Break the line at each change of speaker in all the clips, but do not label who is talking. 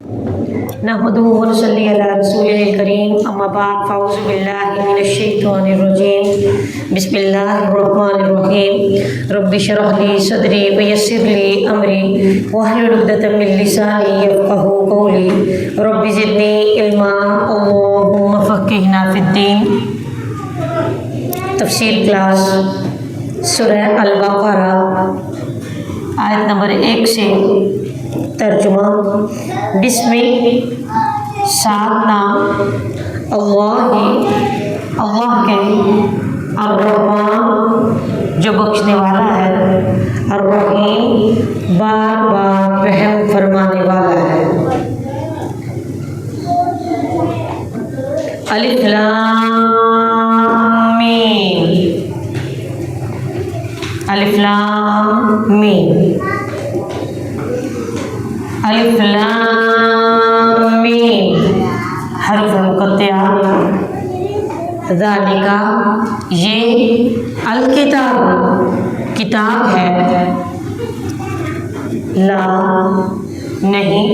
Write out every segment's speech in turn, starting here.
नहमदुहु व नसल्ली अला रसूलिल करीम अम्मा बाद फ़अऊज़ु बिल्लाहि मिनश शैतानिर रजीम बिस्मिल्लाहिर रहमानिर रहीम रब्बि इश्रह ली सदरी व यस्सिर ली अमरी वहलुल उक़दतम मिन लिसानी यफ़क़हू क़ौली रब्बि ज़िदनी इल्मा अल्लाहुम्मा फ़क़्क़िहना फ़िद्दीन। तफ़सीर क्लास सूरह अल-बक़रा आयत नंबर 1 से तर्जुमा। बिस्मिल सात नाम अल्लाह के अर्रहमान जो बख्शने वाला है, अर्रहीम बार बार रहम फरमाने वाला है। अलिफ लाम मीम, अलिफ लाम मीम, अलिफ लाम मीम हर्फ मुक़त्तआ। ज़ालिका ये अल किताब किताब है, ला नहीं,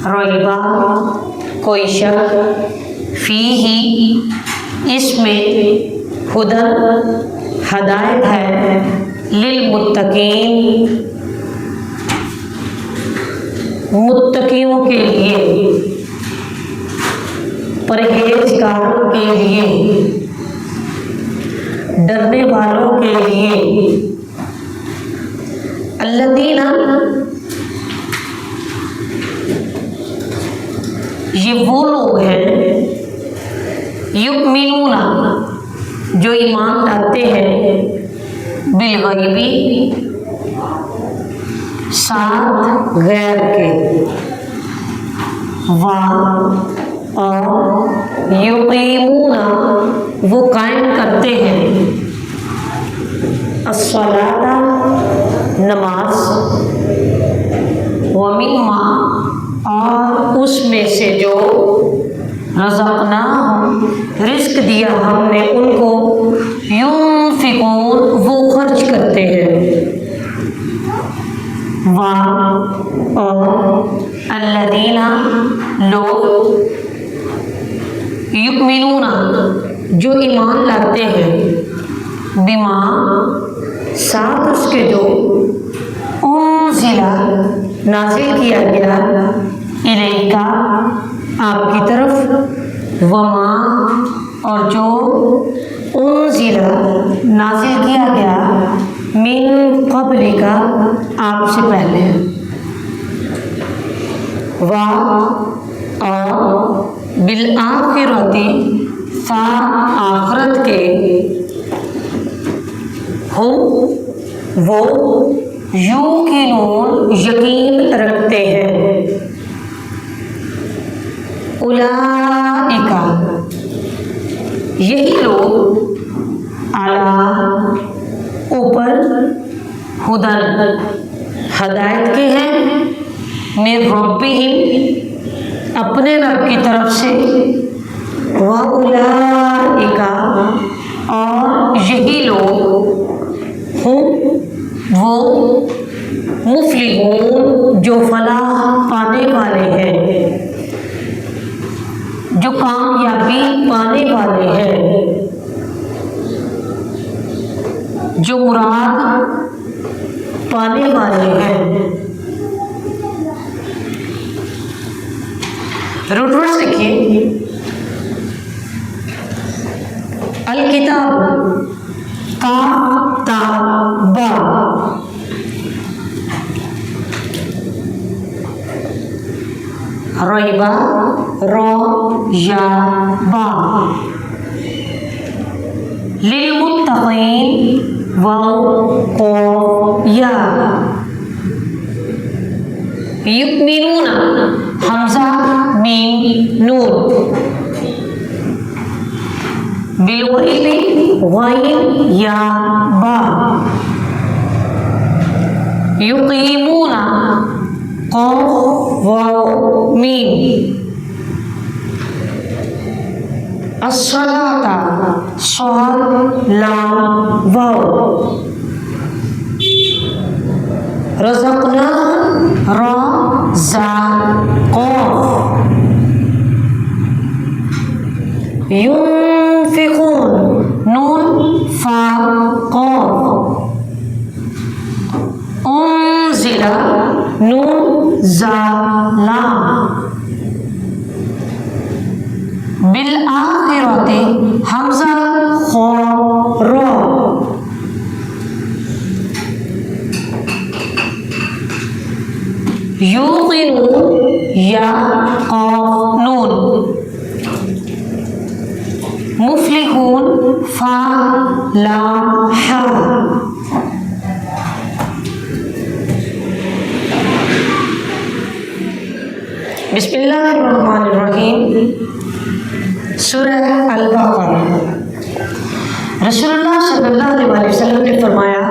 रैबा कोई शक, फीही इसमें, हुदन हदायत है, लिल मुत्तकीन मुत्तकियों के लिए, परहेजगारों के लिए, डरने वालों के लिए। अल्लज़ीना ये वो लोग हैं, युमिनूना जो ईमान लाते हैं, बिलगैबी साथ गैर के, और युकीमूना वो कायम करते हैं, अस्सलाता नमाज, व मिम्मा और उसमें से जो रज़क़नाहुम रिज़्क़ दिया हमने उनको, युनफ़िक़ून वो खर्च करते हैं, और अल्लज़ीना लोग युमिनूना जो ईमान लाते हैं, बिमा साथ उसके जो उन्ज़िला नाज़िल किया गया, इलैका आपकी तरफ, वमा और जो उन्ज़िला नाज़िल किया गया, मिन क़ब्लिका आपसे पहले, और बिल आखिरती आखिरत के, हम वो युक़िनून यकीन रखते हैं। उलाइका यही लोग, अला ऊपर, हुदन हदायत के हैं, मिन रब्बिहिम अपने रब की तरफ से, व उलाइका और यही लोग, हम वो मुफ़्लिहून जो फलाह पाने वाले हैं, जो कामयाबी पाने वाले हैं, जो मुराद पाने वाले हैं। रूट लिखिए, अल किताब का ताबा, रैबा रो या बा, लिल मुत्तक़ीन वाव को या, युमिनूना हमजा मीम नून, बिलगैबी गैन या बा, युकीमूना क़ाफ वाव मीम, अस्सलाता स्वाद लाम वाव, रज़क़ना रा जा कौफ, युनफिकून नून फा कौफ, उनजिला नून जा लाम, बिल आखिरते हमजा खौ रो, युक़िनून या क़ाफ नून, मुफ़्लिहून फा लाम हा, बिस्मिल्लाहिर्रहमानिर्रहीम। सूरह अल-बक़रा। रसूलुल्लाह सल्लल्लाहु अलैहि वसल्लम ने फरमाया,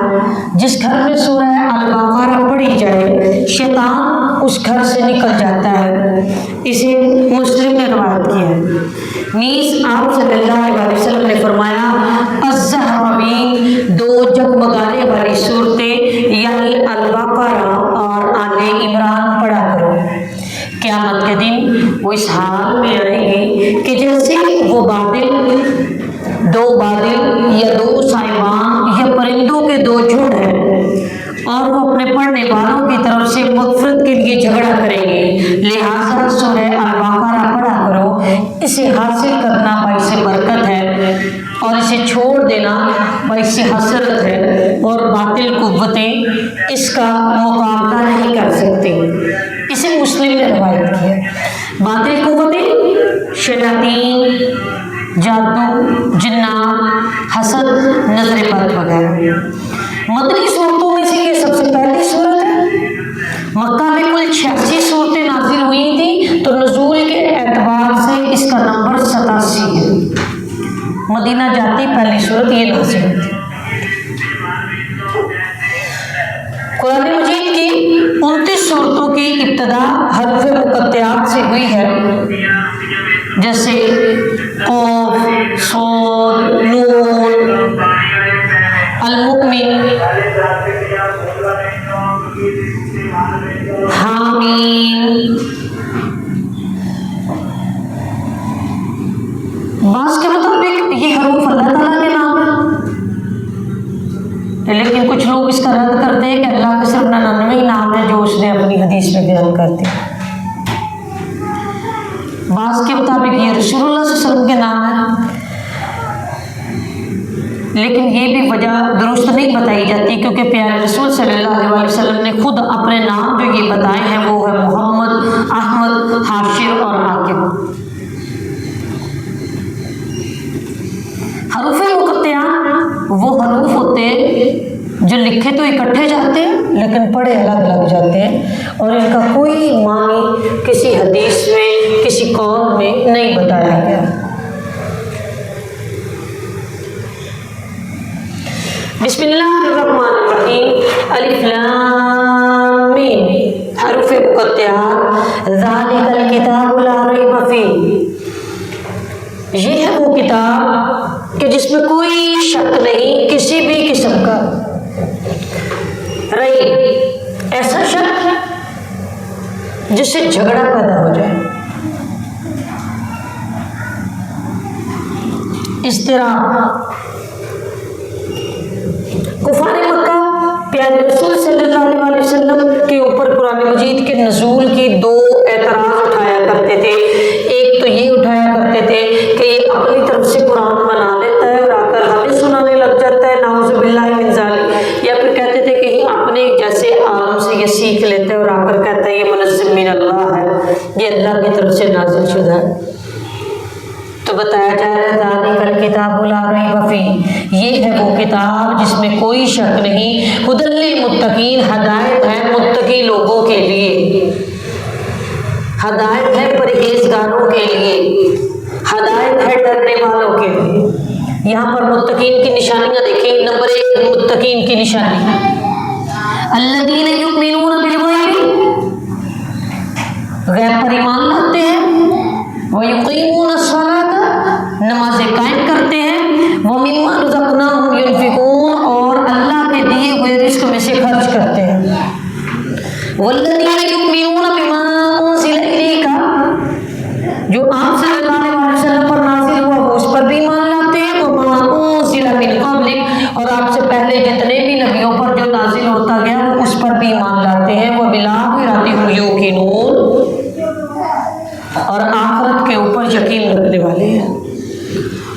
जिस घर में सूरह अल-बक़रा पढ़ी जाए शैतान उस घर से निकल जाता है। इसे मुस्लिम ने रवायत किया है। नीस आप सल्लल्लाहु अलैहि वसल्लम ने फरमाया, अज़्ज़हराबीन, दो जगमगाने वाली सूरतें यानी अल-बक़रा और आले इमरान पढ़ा करो। क़यामत के दिन वो इस हाल में आएंगे कि जैसे वो बादल, दो बादल या दो साइबान या परिंदों के दो झुंड हैं और वो अपने पढ़ने वालों की तरफ से मग़फ़िरत के लिए झगड़ा करेंगे। लिहाजा सूरह अल-बक़रा पढ़ा करो। इसे हासिल करना बाइसे बरकत है और इसे छोड़ देना बाइसे हसरत है, और बातिल कुव्वतें इसका मुकाबला नहीं कर सकती। इसे मुस्लिम ने रवायत किया। बातिल कुव्वतें शैतान, जादू, जिन्नात, हसद, नजर बद वगैरह। मदनी सूरतों में से ये सबसे पहली सूरत है। मक्का में कुल 86 सूरतें नाजिल हुई थी, तो नुज़ूल के एतबार से इसका नंबर 87 है। मदीना जाती पहली सूरत ये नाजिल हुई थी। कुरान मजीद की 29 सूरतों की इब्तिदा हर्फ मुक़त्तआत से हुई है, जैसे क़ाफ, साद, नून, अल-मुमिन, हामीन। बास के मुताबिक ये हरूफ अल्लाह ताला के नाम है, लेकिन कुछ लोग इसका रद्द करते हैं कि अल्लाह के सिर्फ 99 नाम है जो उसने अपनी हदीस में बयान करते हैं। बास के मुताबिक ये रसूलुल्लाह सल्लल्लाहु अलैहि वसल्लम के नाम है, लेकिन ये भी वजह दुरुस्त नहीं बताई जाती, क्योंकि प्यारे रसूल सल्लल्लाहु अलैहि वसल्लम ने खुद अपने नाम जो ये बताए हैं वो है मोहम्मद, अहमद, हाशिर और आकिब। हरूफ मुक़त्तआत वो हरूफ होते हैं जो लिखे तो इकट्ठे जाते हैं लेकिन पढ़े अलग अलग जाते हैं, और इनका कोई मानी किसी हदीस में, किसी कौल में नहीं बताया गया। बिस्मिल्लाहिर्रहमानिर्रहीम। अलिफ लाम मीम। हरूफ मुक़त्तआत। ज़ालिकल किताबु ला रैब फ़ीह। ये है वो किताब कि जिसमें कोई शक नहीं किसी भी किस्म का। रैब ऐसा शक जिससे झगड़ा पैदा हो जाए, इस्तिराब। कुफार मक्का प्यारे रसूल सल्लल्लाहु अलैहि वसल्लम के ऊपर कुरान मजीद के नज़ूल की दो एतराज़ उठाया करते थे। एक तो ये उठाया करते थे कि ये अपनी तरफ से कुरान बना लेता है और आकर हमें सुनाने लग जाता है, नाउज़ुबिल्लाहि मिन ज़ालिक। या फिर कहते थे कि ये अपने जैसे आलम से ये सीख लेते हैं और आकर कहता है ये मुनज़्ज़म मिन अल्लाह है, ये अल्लाह की तरफ से नाज़िल शुदा है। तो बताया जा रहा है किताब ला रैब फ़ीह, ये है वो किताब जिसमें कोई शक नहीं। हुदल लिल मुत्तकीन, हदायत है मुत्तकी लोगों के लिए, हदायत है परहेजगारों के लिए, हदायत है डरने वालों के लिए। यहाँ पर मुत्तकीन की निशानियाँ देखिए। नंबर 1 मुत्तकीन की निशानी, अल्लज़ीना युमिनूना बिल गैब, गैब पर ईमान लाते हैं। व युक़ीमूना सलाता, नमाज़ें कायम करते हैं। व मिम्मा रज़क़नाहुम युनफ़िक़ून, और अल्लाह के दिए हुए रिज़्क़ में से खर्च करते हैं। वल्लज़ीना युमिनूना बिमा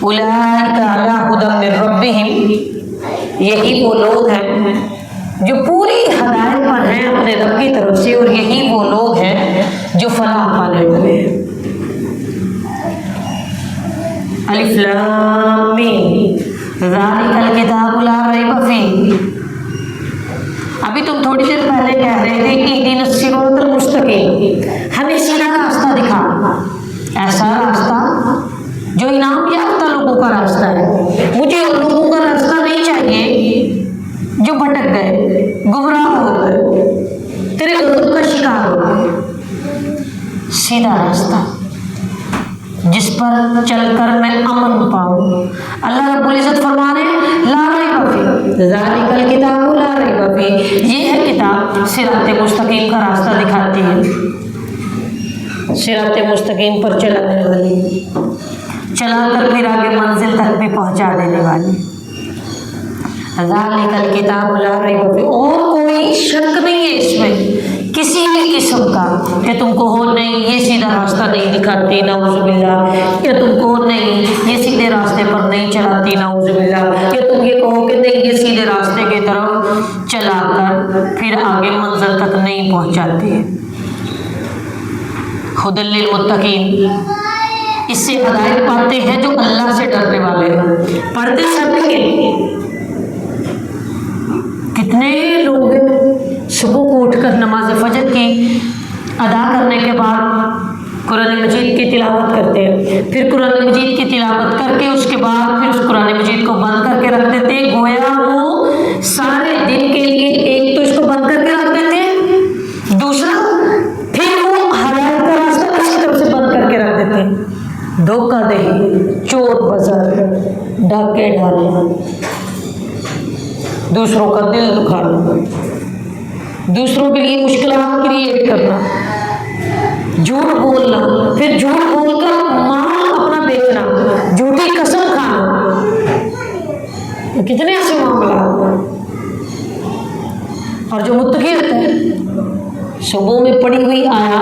उलाइका अला हुदम मिन रब्बिहिम, यही वो लोग हैं जो पूरी हदायत पर हैं अपने रब की तरफ से, और यही वो लोग हैं जो फलाह पाने वाले हैं। अलिफ लाम मीम ज़ालिकल किताबु ला रैब फीह। अभी तुम थोड़ी देर पहले कह रहे थे कि इहदिनस सिरातल मुस्तकीम, हमें सीधा रास्ता दिखा, ऐसा रास्ता जो इनाम याफ्ता लोगों का रास्ता है। मुझे उन लोगों का रास्ता नहीं चाहिए जो भटक गए, गुमराह हो गए, तेरे गज़ब का शिकार हो गए। सीधा रास्ता जिस पर चलकर मैं अमन पाऊँ। अल्लाह रब्बुल इज़्ज़त फरमा रहे हैं ला रैब फीह ज़ालिकल किताबु ला रैब फीह, ये है किताब सिराते मुस्तकीम का रास्ता दिखाती है, सिराते मुस्तकीम पर चलाने वाली, चलाकर फिर आगे मंजिल तक भी पहुंचा देने वाली। ज़ालिकल किताबु ला रैब फीह, और कोई शक नहीं है इसमें किसी भी किस्म का कि तुमको हो नहीं ये सीधा रास्ता नहीं दिखाती नाउज़ुबिल्लाह, या तुमको नहीं ये सीधे रास्ते पर नहीं चलाती नाउज़ुबिल्लाह, या तुम ये कहो कि नहीं ये सीधे रास्ते की तरफ चलाकर फिर आगे मंजिल तक नहीं पहुंचाती। हुदल लिल मुत्तकीन, इससे हदायत पाते हैं जो अल्लाह से डरने वाले हैं। पढ़ते सभी के कितने लोग सुबह को उठकर नमाज फजर की अदा करने के बाद कुरान मजीद की तिलावत करते हैं, फिर कुरान मजीद की तिलावत करके उसके बाद फिर उस कुरान मजीद को बंद करके रख देते हैं, गोया वो सारे दिन के लिए एक तो इसको बंद करके रख देते हैं, दूसरा फिर वो हदायत का रास्ता अच्छी तरह से बंद करके रख देते हैं। धोखा दे, चोर बाजार, डाके डालना, दूसरों का दिल दुखाना, दूसरों के लिए मुश्किलात क्रिएट करना, झूठ बोलना, फिर झूठ बोलकर माल अपना बेचना, झूठी कसम खाना, तो कितने ऐसे मामला। और जो मुत्तकी होता है सुबह में पढ़ी हुई आया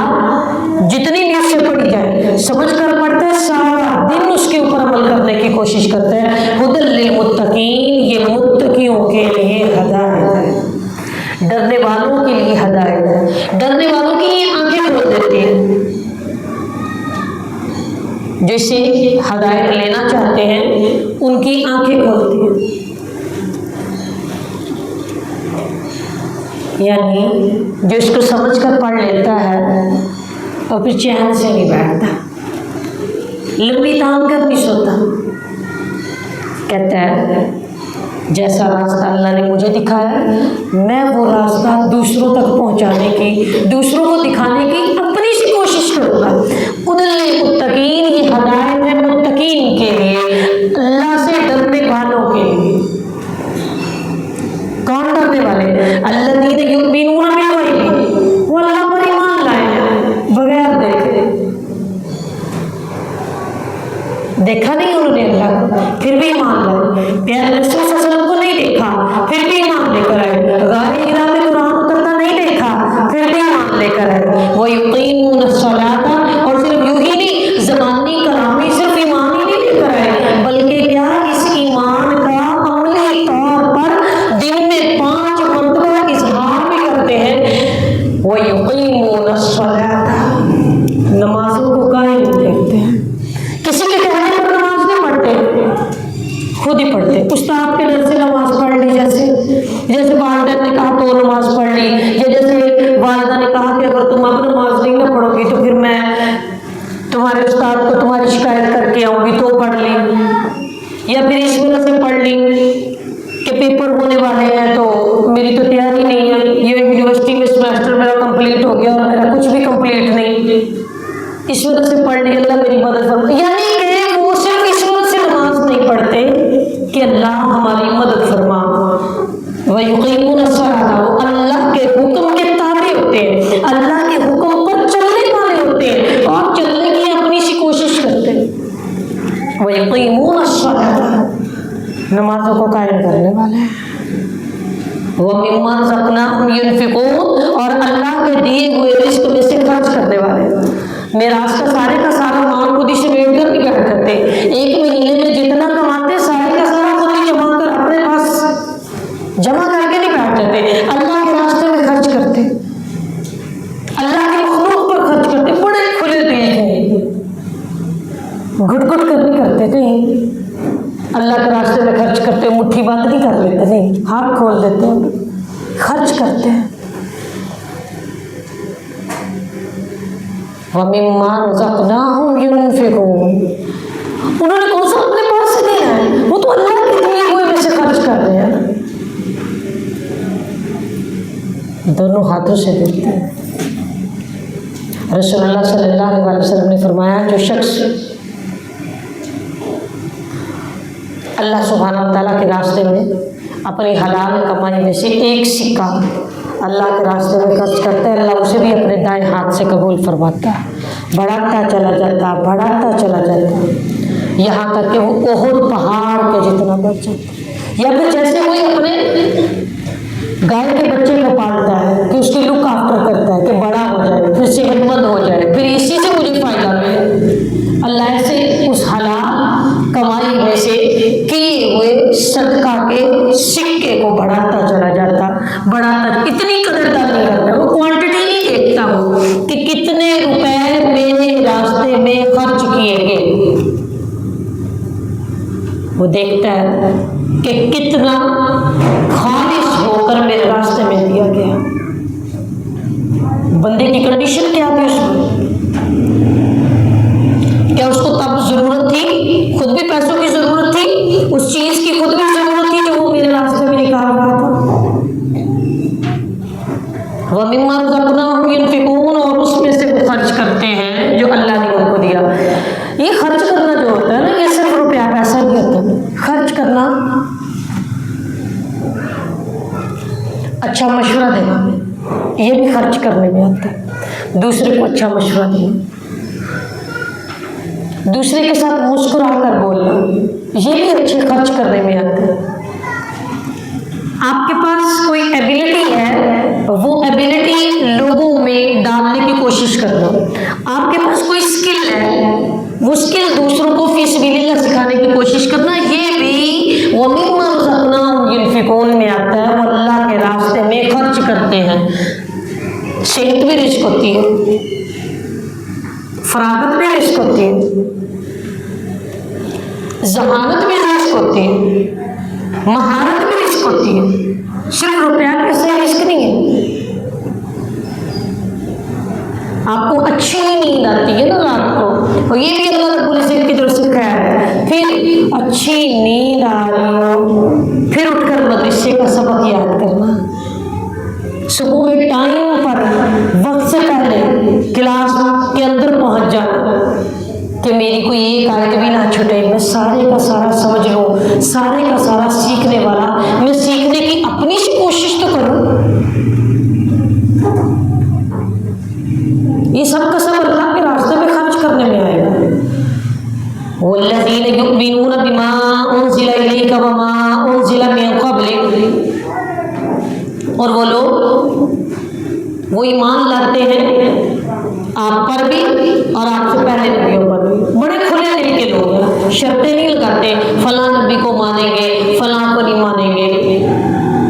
जितनी नीयत से पढ़ी जाए समझ कर पढ़ता है, सारा दिन उसके ऊपर अमल करने की कोशिश करता है। हुदल लिल मुत्तकीन, ये मुत्तकियों के लिए हदायत है, डरने वालों के लिए हदायत है, डरने वालों की ये आंखें खोल देती है। जैसे हदायत लेना चाहते हैं उनकी आंखें खोलती है, यानी जो इसको समझ कर पढ़ लेता है और फिर चैन से नहीं बैठता, लंबी तान कर नहीं सोता, कहता है जैसा रास्ता अल्लाह ने मुझे दिखाया मैं वो रास्ता दूसरों तक पहुंचाने की, दूसरों को दिखाने की अपनी सी कोशिश करूँगा। हुदल लिल मुत्तकीन, ये हदायत है मुत्तकीन के लिए, अल्लाह से डरने वालों के लिए। कौन डरने वाले? अल्लज़ीना युमिनूना बिल गैब, वो अल्लाह पर ईमान लाए हैं बगैर देखे, देखा नहीं उन्होंने अल्लाह को फिर भी ईमान लाए, प्यारे रसूल सल्लल्लाहु अलैहि वसल्लम को नहीं देखा फिर भी ईमान लेकर आए, गारे हिरा में कुरान उतरता नहीं देखा फिर भी ईमान लेकर आए। वो युकीमूनस सलाता, और सिर्फ यूं ही नहीं ज़बानी कलामी सिर्फ ईमान ही नहीं लेकर आए, बल्कि क्या इस ईमान का अमली तौर पर दिन में 5 मरतबा इज़हार भी करते हैं। वो युकीमूनस सलाता, नमाजों को कायम रखते हैं, किसी के कहने पर नमाज नहीं पढ़ते, खुद ही पढ़ते। उस्ताद के डर से नमाज पढ़ ली, जैसे वालिदा ने कहा तो नमाज पढ़ ली, या जैसे वालिदा ने कहा कि अगर तुम अब नमाज नहीं ना पढ़ोगी तो फिर मैं तुम्हारे उस्ताद को तुम्हारी शिकायत करके आऊँगी, तो पढ़ ली। या फिर इस वजह से पढ़ ली कि पेपर होने वाले हैं तो मेरी तो तैयारी नहीं है, ये यूनिवर्सिटी में सेमेस्टर मेरा कंप्लीट हो गया और मेरा कुछ भी कंप्लीट नहीं, इस वजह से पढ़ ली, अल्लाह मेरी मदद फरमा। यानी कि वो सिर्फ इस वजह से नमाज नहीं पढ़ते कि अल्लाह हमारी मदद फरमा। व युकीमूनस सलाता, वो अल्लाह के हुक्म के ताबे होते हैं, अल्लाह के हुक्म पर चलने वाले होते हैं और चलने की अपनी सी कोशिश करते हैं। व युकीमूनस सलाता, नमाजों को कायम करने वाले हैं। वो मिम्मा रज़क़नाहुम युनफ़िक़ून, और अल्लाह के दिए हुए रिज़्क़ में से खर्च करने वाले हैं। मेराज का सारे का सारा माल खुद खुद ही से वेट कर नहीं बैठ जाते, 1 महीने में जितना कमाते सारे का सारा खुद ही जमा कर अपने पास जमा करके नहीं बैठ जाते, अल्लाह के रास्ते में खर्च करते, अल्लाह के मखलूक पर खर्च करते। बड़े खुले दिल हैं, घुट घुट कर नहीं करते, नहीं अल्लाह के रास्ते में खर्च करते, मुट्ठी बंद नहीं कर लेते, नहीं हाथ खोल देते हैं, खर्च करते हैं। वमिम्मा रज़क़नाहुम युनफ़िक़ून, उन्होंने कौन सा अपने पास से देना है, वो तो अल्लाह के दिए हुए में से खर्च कर रहे हैं, दोनों हाथों से देते हैं। रसूलुल्लाह सल्लल्लाहु अलैहि वसल्लम ने फरमाया, जो शख्स अल्लाह सुब्हानहू व तआला के रास्ते में अपनी हलाल कमाई में से एक सिक्का अल्लाह के रास्ते में खर्च करता है, अल्लाह उसे भी अपने दाएं हाथ से कबूल फरमाता है, बढ़ाता चला जाता, बढ़ाता चला जाता, यहाँ तक कि वो ओहद पहाड़ के जितना बढ़ जाता। या फिर जैसे कोई अपने गाय के बच्चे को पालता है कि उसकी लुक आफ्टर करता है कि बड़ा हो जाए, फिर सेहतमंद हो जाए, फिर इसी से मुझे फायदा मिले, अल्लाह से उस हलाल कमाई में से किए हुए सदका के सिक्के को बढ़ाता चला जाता, बढ़ाता, इतनी कदरदार नहीं करता, वो क्वांटिटी नहीं देखता वो कि कितने रुपए मेरे रास्ते में खर्च किए गए, वो देखता है कि कितना खालिश होकर मेरे रास्ते में दिया गया। बंदे की कंडीशन क्या थी उसमें, क्या उसको तब जरूरत थी, खुद भी पैसों की जरूरत थी, उस चीज की खुद भी जरूरत थी जो वो मेरे रास्ते में निकाल रहा था। वमिम्मा रज़क़नाहुम युनफ़िक़ून, और उसमें से वो खर्च करते हैं जो अल्लाह ने उनको दिया। ये खर्च करना जो होता है ना, ये सिर्फ रुपया पैसा नहीं होता, खर्च करना, अच्छा मशवरा देना, ये भी खर्च करने में आता है, दूसरे को अच्छा मशवरा देना, दूसरे के साथ मुस्कुरा कर बोलना, ये भी अच्छे खर्च करने में आता है। आपके पास कोई एबिलिटी है, वो एबिलिटी लोगों में डालने की कोशिश करना, आपके पास कोई स्किल है, वो स्किल दूसरों को फीसबिलिल्लाह सिखाने की कोशिश करना, ये भी वमिम्मा रज़क़नाहुम युनफ़िक़ून में आता है। वो अल्लाह के रास्ते में खर्च करते हैं। सेहत भी रिस्क होती है, फरागत भी रिस्क होती है, जहानत भी रिस्क होती है, महारत भी रिस्क होती है, सिर्फ रुपया पैसे रिस्क नहीं है। आपको अच्छी नींद आती है ना रात को, और ये भी अल्लाह रब्बुल इज्जत की तरफ से खैर है, फिर अच्छी नींद आ रही हो, फिर उठकर मदरसे का सबक याद करना, सुबह में टाइम पर वक्त से पहले क्लास के अंदर पहुंच जाना कि मेरी कोई एक आयत भी ना छूटे, मैं सारे का सारा समझ लूँ, सारे का सारा सीखने वाला, मैं सीखने की अपनी सी कोशिश तो करूँ। ये सब का सब अल्लाह के रास्ते में खर्च करने में आएगा। वल्लज़ीना युमिनूना बिमा उनज़िला इलैका वमा उनज़िला मिन क़ब्लिक, और वो लोग वो ईमान लाते हैं आप पर भी और आपसे पहले नबियों पर भी। बड़े खुले दिल के लोग हैं, शर्तें नहीं लगाते फलां नबी को मानेंगे फलां को नहीं मानेंगे,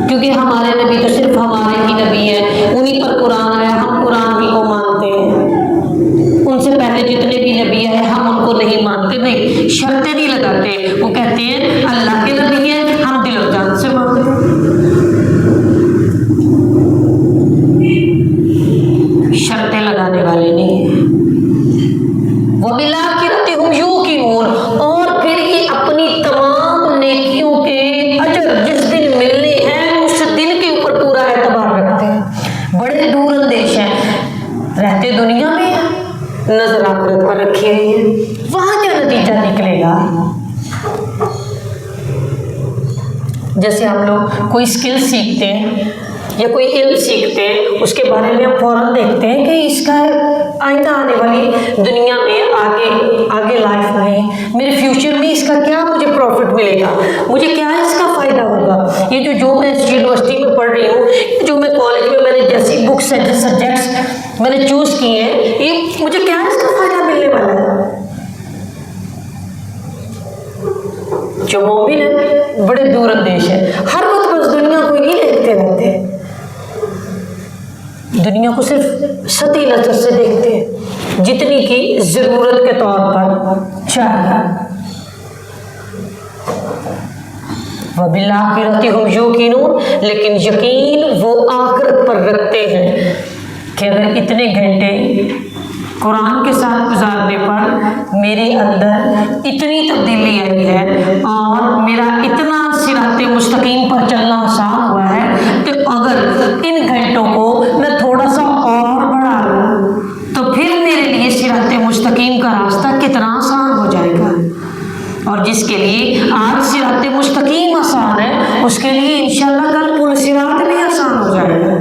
क्योंकि हमारे नबी तो सिर्फ हमारे ही नबी हैं, उन्हीं पर कुरान आया, हम कुरान ही को मानते हैं, उनसे पहले जितने भी नबी आए हम उनको नहीं मानते। नहीं, शर्तें नहीं लगाते, वो कहते हैं अल्लाह के नबी हैं, हम दिल और जान से मानते हैं, शर्तें लगाने वाले नहीं है। वो बिलाखिरति हुम यूकिनून, और फिर ये अपनी तमाम नेकियों के अजर जिस दिन मिलने हैं उस दिन के ऊपर पूरा एतबार रखते हैं। बड़े दूर अंदेश हैं, रहते दुनिया में नजर आखिरत पर रखी हुई है, वहां क्या नतीजा निकलेगा। जैसे हम लोग कोई स्किल सीखते हैं या कोई इल्म सीखते हैं, उसके बारे में हम फौरन देखते हैं कि इसका आइंदा आने वाली दुनिया में आगे लाइफ में मेरे फ्यूचर में इसका क्या मुझे प्रॉफिट मिलेगा, मुझे क्या इसका फ़ायदा होगा। ये जो मैं यूनिवर्सिटी में पढ़ रही हूँ, जो मैं कॉलेज में मैंने जैसी बुक्स सब्जेक्ट्स मैंने चूज़ किए हैं, ये मुझे क्या इसका फ़ायदा मिलने वाला है। जो मोमिन है बड़े दूरंदेश है, हर वक्त बस दुनिया को ही देखते रहते हैं, दुनिया को सिर्फ सती नजर से देखते हैं जितनी की जरूरत के तौर पर चाहिए। वबिल्लाहिरती हुम यूक़िनून, लेकिन यकीन वो आखिरत पर रखते हैं कि अगर इतने घंटे कुरान के साथ गुजारने पर मेरे अंदर इतनी तब्दीली आई है और मेरा इतना सिराते मुस्तकीम पर चलना आसान हुआ है, तो अगर इन घंटों को मैं थोड़ा सा और बढ़ा लूँ तो फिर मेरे लिए सिराते मुस्तकीम का रास्ता कितना आसान हो जाएगा। और जिसके लिए आज सिराते मुस्तकीम आसान है, उसके लिए इंशाअल्लाह कल पुल सिरात भी आसान हो जाएगा।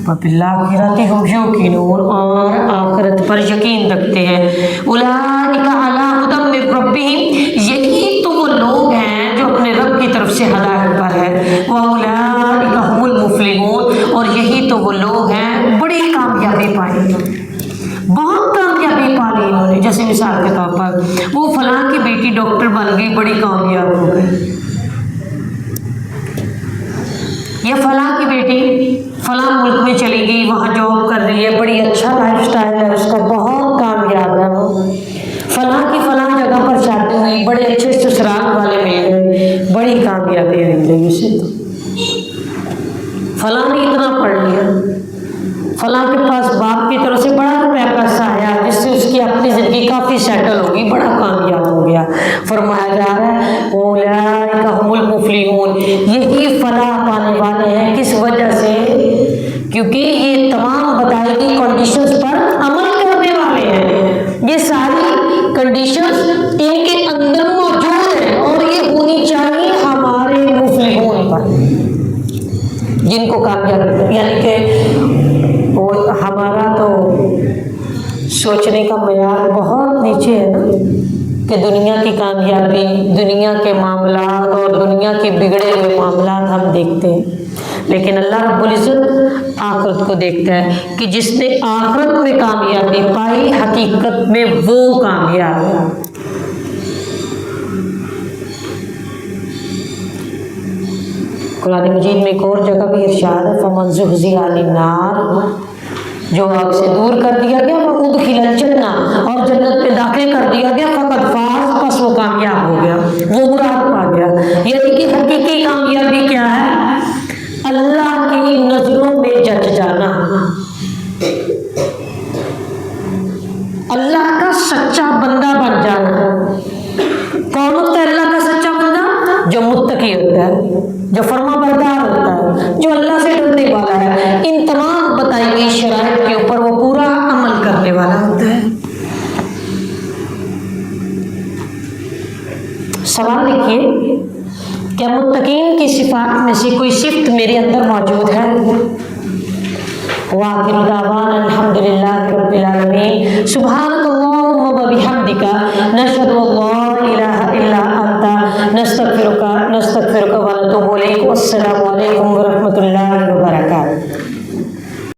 वबिल्लाहिरती हुम यूक़िनून, और आखिरत पर यकीन रखते हैं। उलाइका अला हुदम मिन रब्बिहिम, यही तो वो लोग हैं जो अपने रब की तरफ से हिदायत पर है। व उलाइका हुमुल मुफ़्लिहून, और यही तो वो लोग हैं बड़ी कामयाबी पाई, बहुत कामयाबी पा ली इन्होंने। जैसे मिसाल के तौर पर वो फलां की बेटी डॉक्टर बन गई, बड़ी कामयाब हो गई, या फलां की बेटी फलां मुल्क में चली गई, वहाँ जॉब कर रही है, बड़ी अच्छा लाइफस्टाइल है उसका, बहुत कामयाब है वो। फलां की फलां जगह पर शादी हुई, बड़े अच्छे ससुराल वाले मिल गए, बड़ी कामयाबी मिल गई उसे। तो फलां ने इतना पढ़ लिया, फलां के पास बाप की तरफ से बड़ा रुपया पैसा आया जिससे उसकी अपनी ज़िंदगी काफ़ी सेटल होगी, बड़ा कामयाब हो गया। फरमाया जा रहा है उलाइका हुमुल मुफ़्लिहून, यही फलाह पाने वाले हैं। किस वजह से? क्योंकि ये तमाम बताई गई कंडीशंस पर अमल करने वाले हैं। ये सारी कंडीशंस इनके अंदर मौजूद है और ये होनी चाहिए हमारे मुफ़्लिहून पर, जिनको कामयाब, यानी कि वो हमारा तो सोचने का मयार बहुत नीचे है ना, कि दुनिया की कामयाबी, दुनिया के मामलात और दुनिया के बिगड़े हुए मामलात हम देखते हैं, लेकिन अल्लाह रब्बुल इज़्ज़त आखिरत को देखता है कि जिसने आखिरत में कामयाबी पाई, हकीकत में वो कामयाब है। कुरान मजीद में एक और जगह भी इरशाद है, फमन ज़ुहज़िहा अनिन्नार, जो आग से दूर कर दिया गया, वह उदखिलल जन्ना, और जन्नत में दाखिल कर दिया गया, फ़क़द फ़ाज़, बस वो कामयाब हो गया, वो मुराद पा गया। यानी कि हकीकी कामयाबी क्या है? अल्लाह की नज़रों में जच जाना, अल्लाह का सच्चा बंदा बन जाना। कौन होता है अल्लाह का सच्चा बंदा? जो मुत्तकी होता है, जो फर्माबरदार होता है, जो अल्लाह से डरने वाला है, इन तमाम बताई गई शराइत के ऊपर वो पूरा अमल करने वाला होता है। सवाल देखिए, क्या मुत्तकीन की सिफात में से कोई सिफ्त मेरे अंदर मौजूद है? वाखिरु दावाना अल्हम्दुलिल्लाहि रब्बिल आलमीन, सुब्हानकल्लाहुम्मा व बिहम्दिका, नशहदु अल्ला इलाहा इल्ला अंता, नस्तगफिरुका व नतूबु इलैक। अस्सलामु अलैकुम व रहमतुल्लाहि